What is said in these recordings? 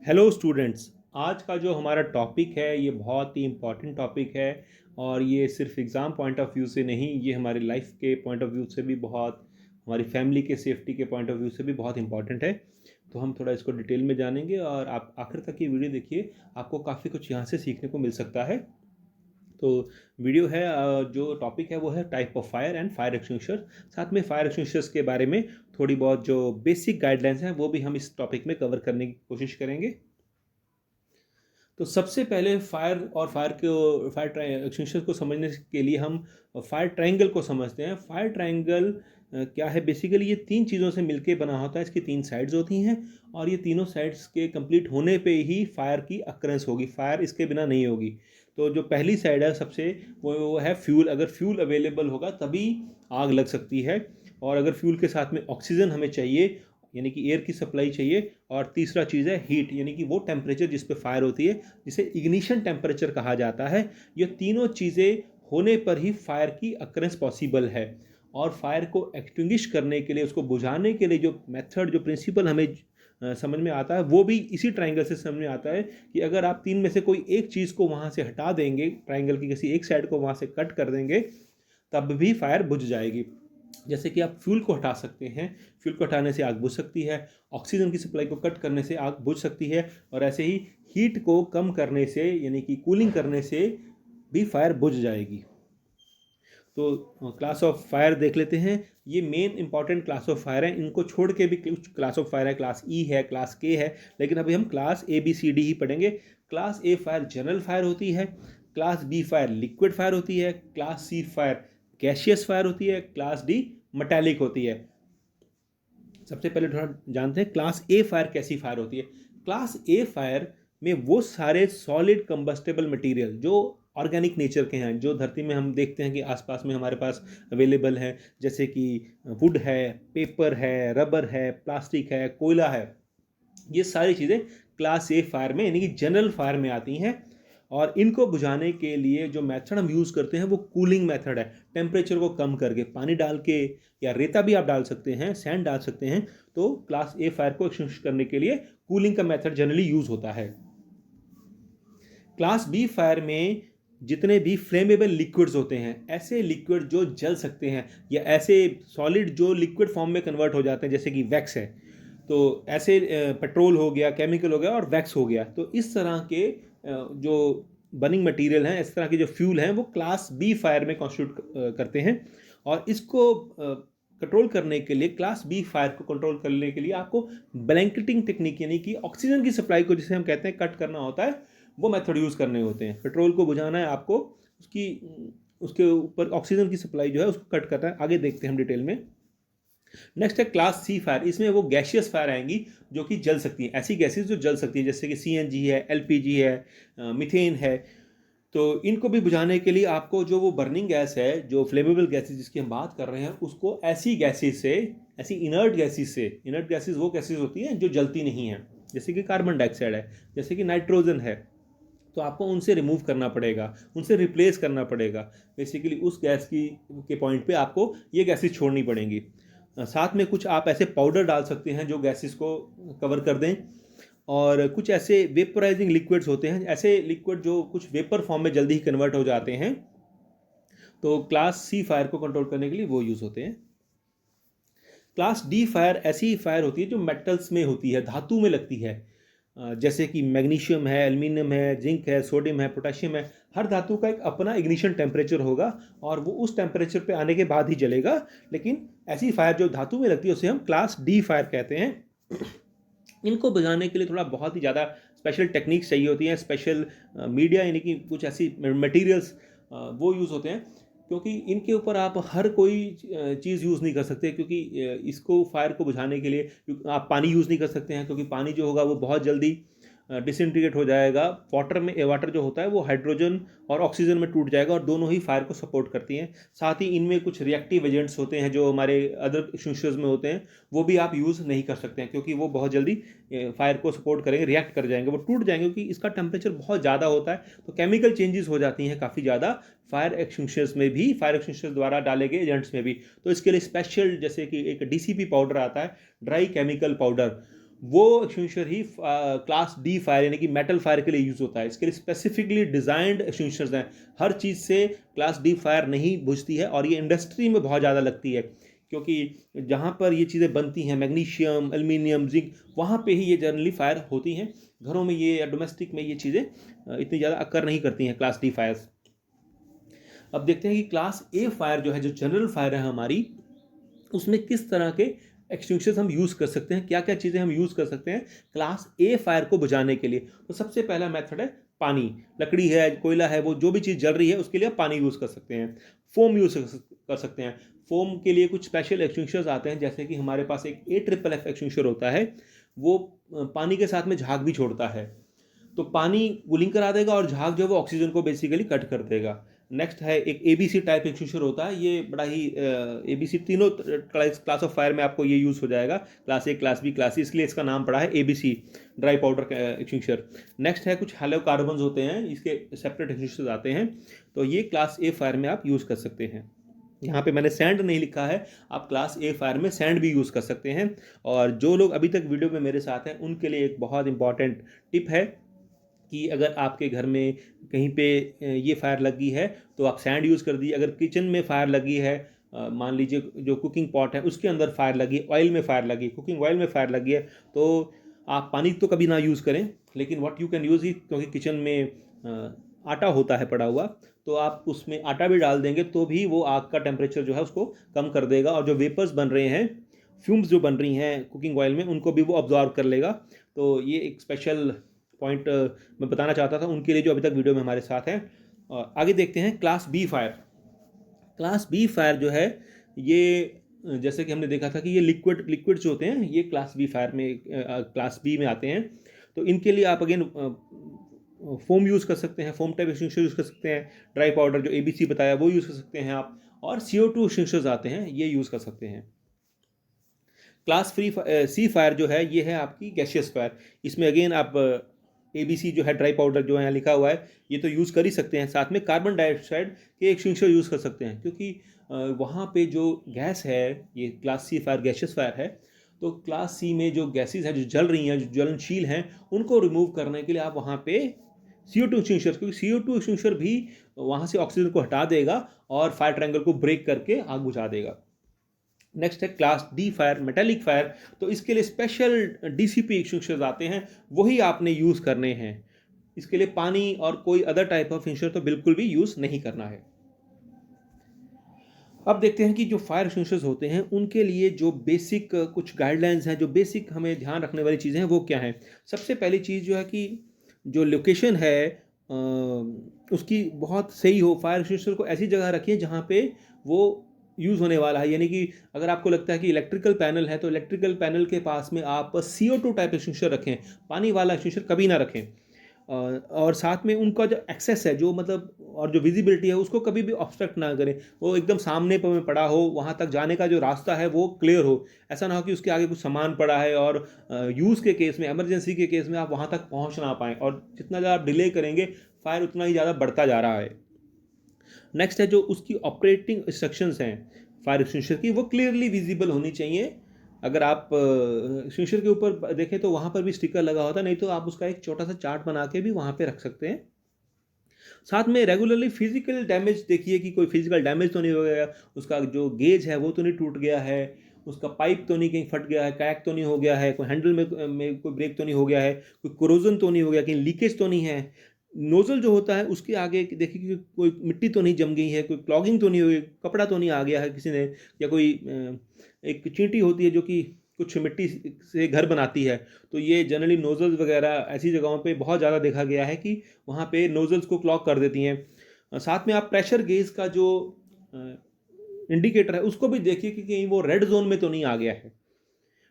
Hello students. आज का जो हमारा टॉपिक है ये बहुत ही इम्पॉर्टेंट टॉपिक है और ये सिर्फ एग्ज़ाम पॉइंट ऑफ व्यू से नहीं, ये हमारी लाइफ के पॉइंट ऑफ व्यू से भी बहुत, हमारी फैमिली के सेफ्टी के पॉइंट ऑफ व्यू से भी बहुत इम्पॉर्टेंट है। तो हम थोड़ा इसको डिटेल में जानेंगे और आप आखिर तक ये वीडियो देखिए, आपको काफ़ी कुछ यहाँ से सीखने को मिल सकता है। तो वीडियो है, जो टॉपिक है वो है type of fire and fire extinguisher. साथ में फायर एक्सटिंग्विशर्स के बारे में थोड़ी बहुत जो बेसिक गाइडलाइंस हैं वो भी हम इस टॉपिक में कवर करने की कोशिश करेंगे। तो सबसे पहले फायर और फायर एक्सटिंग्विशर को समझने के लिए हम फायर ट्रायंगल को समझते हैं। फायर ट्रायंगल क्या है? बेसिकली ये तीन चीज़ों से मिलके बना होता है। इसकी तीन साइड्स होती हैं और ये तीनों साइड्स के कंप्लीट होने पे ही फायर की अक्रेंस होगी, फायर इसके बिना नहीं होगी। तो जो पहली साइड है सबसे, वो है फ्यूल। अगर फ्यूल अवेलेबल होगा तभी आग लग सकती है, और अगर फ्यूल के साथ में ऑक्सीजन हमें चाहिए, यानी कि एयर की सप्लाई चाहिए। और तीसरा चीज़ है हीट, यानी कि वो टेम्परेचर जिस पे फायर होती है, जिसे इग्निशन टेम्परेचर कहा जाता है। ये तीनों चीज़ें होने पर ही फायर की अक्रेंस पॉसिबल है। और फायर को एक्सटिंग्विश करने के लिए, उसको बुझाने के लिए जो मेथड, जो प्रिंसिपल हमें समझ में आता है, वो भी इसी ट्राइंगल से समझ में आता है कि अगर आप तीन में से कोई एक चीज़ को वहाँ से हटा देंगे, ट्राइंगल की किसी एक साइड को वहाँ से कट कर देंगे, तब भी फायर बुझ जाएगी। जैसे कि आप फ्यूल को हटा सकते हैं, फ्यूल को हटाने से आग बुझ सकती है। ऑक्सीजन की सप्लाई को कट करने से आग बुझ सकती है। और ऐसे ही हीट को कम करने से, यानी कि कूलिंग करने से भी फायर बुझ जाएगी। तो क्लास ऑफ फायर देख लेते हैं। ये main important class of fire है। इनको छोड़ के भी कुछ क्लास ऑफ फायर है, क्लास ई है, क्लास के है, लेकिन अभी हम class A B C D ही पढ़ेंगे। Class A fire general fire होती है, class B fire liquid fire होती है, class C fire gaseous fire होती है, क्लास डी मेटालिक होती है। सबसे पहले थोड़ा जानते हैं क्लास ए फायर कैसी फायर होती है। क्लास ए फायर में वो सारे सॉलिड कंबस्टेबल मटेरियल जो ऑर्गेनिक नेचर के हैं, जो धरती में हम देखते हैं कि आसपास में हमारे पास अवेलेबल हैं, जैसे कि वुड है, पेपर है, रबर है, प्लास्टिक है, कोयला है, ये सारी चीज़ें क्लास ए फायर में, यानी कि जनरल फायर में आती हैं। और इनको बुझाने के लिए जो मेथड हम यूज़ करते हैं वो कूलिंग मेथड है। टेम्परेचर को कम करके, पानी डाल के या रेता भी आप डाल सकते हैं, सैंड डाल सकते हैं। तो क्लास ए फायर को एक्सटिंग्विश करने के लिए कूलिंग का मेथड जनरली यूज़ होता है। क्लास बी फायर में जितने भी फ्लेमेबल लिक्विड्स होते हैं, ऐसे लिक्विड जो जल सकते हैं, या ऐसे सॉलिड जो लिक्विड फॉर्म में कन्वर्ट हो जाते हैं, जैसे कि वैक्स है, तो ऐसे पेट्रोल हो गया, केमिकल हो गया और वैक्स हो गया, तो इस तरह के जो बर्निंग मटेरियल हैं, इस तरह के जो फ्यूल हैं, वो क्लास बी फायर में कॉन्स्टिट्यूट करते हैं। और इसको कंट्रोल करने के लिए, क्लास बी फायर को कंट्रोल करने के लिए आपको ब्लैंकेटिंग टेक्निक, यानी कि ऑक्सीजन की सप्लाई को, जिसे हम कहते हैं, कट करना होता है। वो मेथड यूज़ करने होते हैं। पेट्रोल को बुझाना है आपको, उसकी उसके ऊपर ऑक्सीजन की सप्लाई जो है उसको कट करना है। आगे देखते हैं हम डिटेल में। नेक्स्ट है क्लास सी फायर। इसमें वो गैशियस फायर आएंगी जो कि जल सकती है, ऐसी गैसेस जो जल सकती है, जैसे कि सीएनजी है, एलपीजी है, मीथेन है। तो इनको भी बुझाने के लिए आपको जो वो बर्निंग गैस है, जो फ्लेमेबल गैसेस जिसकी हम बात कर रहे हैं, उसको ऐसी गैसेस से, ऐसी इनर्ट गैसेस से, इनर्ट गैसेस वो गैसेस होती हैं जो जलती नहीं हैं, जैसे कि कार्बन डाइऑक्साइड है, जैसे कि नाइट्रोजन है, तो आपको उनसे रिमूव करना पड़ेगा, उनसे रिप्लेस करना पड़ेगा। बेसिकली उस गैस की के पॉइंट पे आपको ये गैसेस छोड़नी पड़ेंगी। साथ में कुछ आप ऐसे पाउडर डाल सकते हैं जो गैसेस को कवर कर दें। और कुछ ऐसे वेपराइजिंग लिक्विड्स होते हैं, ऐसे लिक्विड जो कुछ वेपर फॉर्म में जल्दी ही कन्वर्ट हो जाते हैं, तो क्लास सी फायर को कंट्रोल करने के लिए वो यूज़ होते हैं। क्लास डी फायर ऐसी फायर होती है जो मेटल्स में होती है, धातु में लगती है। जैसे कि मैग्नीशियम है, एल्युमिनियम है, जिंक है, सोडियम है, पोटेशियम है। हर धातु का एक अपना इग्निशन टेम्परेचर होगा और वो उस टेम्परेचर पे आने के बाद ही जलेगा। लेकिन ऐसी फायर जो धातु में लगती है उसे हम क्लास डी फायर कहते हैं। इनको बुझाने के लिए थोड़ा बहुत ही ज़्यादा स्पेशल टेक्निक्स चाहिए होती हैं, स्पेशल मीडिया, यानी कि कुछ ऐसी मटेरियल्स वो यूज़ होते हैं, क्योंकि इनके ऊपर आप हर कोई चीज़ यूज़ नहीं कर सकते। क्योंकि इसको फायर को बुझाने के लिए आप पानी यूज़ नहीं कर सकते हैं, क्योंकि पानी जो होगा वो बहुत जल्दी डिसइंटीग्रेट हो जाएगा। वाटर जो होता है वो हाइड्रोजन और ऑक्सीजन में टूट जाएगा, और दोनों ही फायर को सपोर्ट करती हैं। साथ ही इनमें कुछ रिएक्टिव एजेंट्स होते हैं जो हमारे अदर एक्सटिंग्विशर्स में होते हैं, वो भी आप यूज़ नहीं कर सकते हैं, क्योंकि वो बहुत जल्दी फायर को सपोर्ट करेंगे, रिएक्ट कर जाएंगे, वो टूट जाएंगे, क्योंकि इसका टेम्परेचर बहुत ज़्यादा होता है। तो केमिकल चेंजेस हो जाती हैं काफ़ी ज़्यादा फायर एक्सटिंग्विशर्स में भी, फायर एक्सटिंग्विशर्स द्वारा डाले गए एजेंट्स में भी। तो इसके लिए स्पेशल, जैसे कि एक डीसीपी पाउडर आता है, ड्राई केमिकल पाउडर, वो एक्सटिंग्विशर ही क्लास डी फायर यानी कि मेटल फायर के लिए यूज़ होता है। इसके लिए स्पेसिफिकली डिज़ाइंड एक्सटिंग्विशर्स हैं। हर चीज़ से क्लास डी फायर नहीं बुझती है और ये इंडस्ट्री में बहुत ज़्यादा लगती है, क्योंकि जहाँ पर ये चीज़ें बनती हैं, मैग्नीशियम, एल्युमिनियम, जिंक, वहाँ पे ही ये जनरली फायर होती हैं। घरों में ये या डोमेस्टिक में ये चीज़ें इतनी ज़्यादा अकर नहीं करती हैं, क्लास डी फायर्स। अब देखते हैं कि क्लास ए फायर जो है, जो जनरल फायर है हमारी, उसमें किस तरह के एक्सटिंग्विशर्स हम यूज़ कर सकते हैं, क्या क्या चीज़ें हम यूज़ कर सकते हैं क्लास ए फायर को बुझाने के लिए। तो सबसे पहला मेथड है पानी। लकड़ी है, कोयला है, वो जो भी चीज़ जल रही है उसके लिए आप पानी यूज़ कर सकते हैं। फोम यूज़ कर सकते हैं। फोम के लिए कुछ स्पेशल एक्सटिंग्विशर्स आते हैं, जैसे कि हमारे पास एक AFFF एक्सटिंग्विशर होता है, वो पानी के साथ में झाग भी छोड़ता है। तो पानी कूलिंग करा देगा और झाग जो है वो ऑक्सीजन को बेसिकली कट कर देगा। नेक्स्ट है एक ABC टाइप एक्सटिंग्विशर होता है, ये बड़ा ही ABC तीनों क्लास ऑफ फायर में आपको ये यूज़ हो जाएगा, class A, class B, class C, इसलिए इसका नाम पड़ा है ABC dry powder extinguisher. Next है कुछ हैलो कार्बन्स होते हैं, इसके सेपरेट एक्सटिंग्विशर्स आते हैं, तो ये क्लास ए फायर में आप यूज़ कर सकते हैं। यहाँ पे मैंने सैंड नहीं लिखा है, आप क्लास ए फायर में सैंड भी यूज़ कर सकते हैं। और जो लोग अभी तक वीडियो में मेरे साथ हैं उनके लिए एक बहुत इंपॉर्टेंट टिप है कि अगर आपके घर में कहीं पे ये फायर लगी है तो आप सैंड यूज़ कर दीजिए। अगर किचन में फायर लगी है, मान लीजिए जो कुकिंग पॉट है उसके अंदर फायर लगी है, ऑयल में फायर लगी, कुकिंग ऑयल में फायर लगी है, तो आप पानी तो कभी ना यूज़ करें, लेकिन व्हाट यू कैन यूज़ ही, क्योंकि किचन में आटा होता है पड़ा हुआ, तो आप उसमें आटा भी डाल देंगे तो भी वो आग का टेम्परेचर जो है उसको कम कर देगा, और जो वेपर्स बन रहे हैं, फ्यूम्स जो बन रही हैं कुकिंग ऑयल में, उनको भी वो ऑब्जॉर्व कर लेगा। तो ये एक स्पेशल पॉइंट मैं बताना चाहता था उनके लिए जो अभी तक वीडियो में हमारे साथ हैं। आगे देखते हैं class B fire. Class B fire जो है ये, जैसे कि हमने देखा था कि ये लिक्विड जो होते हैं ये क्लास बी फायर में, क्लास बी में आते हैं। तो इनके लिए आप अगेन फोम यूज़ कर सकते हैं, फोम टाइप एक्सटिंग्विशर यूज़ कर सकते हैं, ड्राई पाउडर जो ABC बताया वो यूज़ कर सकते हैं आप, और CO2 एक्सटिंग्विशर्स आते हैं, ये यूज़ कर सकते हैं। क्लास सी फायर जो है ये है आपकी गैशियस फायर। इसमें अगेन आप ABC जो है ड्राई पाउडर जो है यहाँ लिखा हुआ है ये तो यूज़ कर ही सकते हैं, साथ में कार्बन डाइऑक्साइड के एक्सटिंग्विशर यूज़ कर सकते हैं, क्योंकि वहाँ पे जो गैस है, ये class C fire gaseous fire है, तो क्लास सी में जो गैसेज हैं जो जल रही हैं, जो ज्वलनशील हैं, उनको रिमूव करने के लिए आप वहाँ पे CO2 एक्सटिंग्विशर, क्योंकि CO2 एक्सटिंग्विशर भी वहाँ से ऑक्सीजन को हटा देगा और फायर ट्रायंगल को ब्रेक करके आग बुझा देगा। नेक्स्ट है class D fire, metallic fire. तो इसके लिए स्पेशल DCP एक्सटिंग्विशर्स आते हैं, वही आपने यूज़ करने हैं। इसके लिए पानी और कोई अदर टाइप ऑफ एक्सटिंग्विशर तो बिल्कुल भी यूज़ नहीं करना है। अब देखते हैं कि जो फायर एक्सटिंग्विशर्स होते हैं उनके लिए जो बेसिक कुछ गाइडलाइंस हैं, जो बेसिक हमें ध्यान रखने वाली चीज़ें हैं वो क्या हैं। सबसे पहली चीज़ जो है कि जो लोकेशन है उसकी बहुत सही हो। फायर एक्सटिंग्विशर को ऐसी जगह रखिए जहाँ पे वो यूज़ होने वाला है, यानी कि अगर आपको लगता है कि इलेक्ट्रिकल पैनल है तो इलेक्ट्रिकल पैनल के पास में आप CO2 टाइप एक्सटिंग्विशर रखें, पानी वाला एक्सटिंग्विशर कभी ना रखें। और साथ में उनका जो एक्सेस है, जो मतलब और जो विजिबिलिटी है उसको कभी भी ऑब्स्ट्रक्ट ना करें, वो एकदम सामने पर में पड़ा हो, वहाँ तक जाने का जो रास्ता है वो क्लियर हो। ऐसा ना हो कि उसके आगे कुछ सामान पड़ा है और यूज़ के केस में, इमरजेंसी के केस में आप वहाँ तक पहुँच ना पाएँ, और जितना ज़्यादा आप डिले करेंगे फायर उतना ही ज़्यादा बढ़ता जा रहा है। नेक्स्ट है जो उसकी ऑपरेटिंग इंस्ट्रक्शंस हैं फायर एक्सटिंग्विशर की, वो क्लियरली विजिबल होनी चाहिए। अगर आप एक्सटिंग्विशर के ऊपर देखें तो वहाँ पर भी स्टिकर लगा होता है, नहीं तो आप उसका एक छोटा सा चार्ट बना के भी वहाँ पे रख सकते हैं। साथ में रेगुलरली फिजिकल डैमेज देखिए कि कोई फिजिकल डैमेज तो नहीं हो गया, उसका जो गेज है वो तो नहीं टूट गया है, उसका पाइप तो नहीं कहीं फट गया है, क्रैक तो नहीं हो गया है, कोई हैंडल में कोई ब्रेक तो नहीं हो गया है, कोई कोरोजन तो नहीं हो गया, कहीं लीकेज तो नहीं है। नोजल जो होता है उसके आगे देखिए कि कोई मिट्टी तो नहीं जम गई है, कोई क्लॉगिंग तो नहीं हुई, कपड़ा तो नहीं आ गया है किसी ने, या कोई एक चींटी होती है जो कि कुछ मिट्टी से घर बनाती है, तो ये जनरली नोजल्स वगैरह ऐसी जगहों पे बहुत ज़्यादा देखा गया है कि वहाँ पे नोजल्स को क्लॉग कर देती हैं। साथ में आप प्रेशर गेज का जो इंडिकेटर है उसको भी देखिए कि कहीं वो रेड जोन में तो नहीं आ गया है।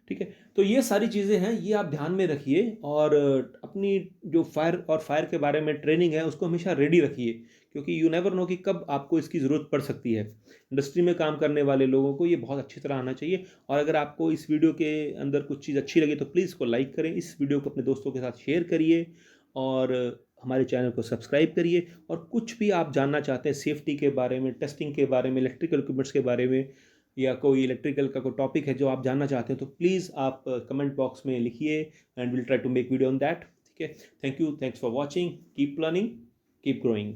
ठीक है, तो ये सारी चीज़ें हैं, ये आप ध्यान में रखिए, और अपनी जो फायर और फायर के बारे में ट्रेनिंग है उसको हमेशा रेडी रखिए, क्योंकि यू नेवर नो कि कब आपको इसकी ज़रूरत पड़ सकती है। इंडस्ट्री में काम करने वाले लोगों को ये बहुत अच्छी तरह आना चाहिए। और अगर आपको इस वीडियो के अंदर कुछ चीज़ अच्छी लगी तो प्लीज़ इसको लाइक करें, इस वीडियो को अपने दोस्तों के साथ शेयर करिए, और हमारे चैनल को सब्सक्राइब करिए। और कुछ भी आप जानना चाहते हैं सेफ्टी के बारे में, टेस्टिंग के बारे में, इलेक्ट्रिकल इक्विपमेंट्स के बारे में, या कोई इलेक्ट्रिकल का कोई टॉपिक है जो आप जानना चाहते हैं तो प्लीज़ आप कमेंट बॉक्स में लिखिए and will try to make video on that. ठीक है, thank you, thanks for watching, keep learning, keep growing.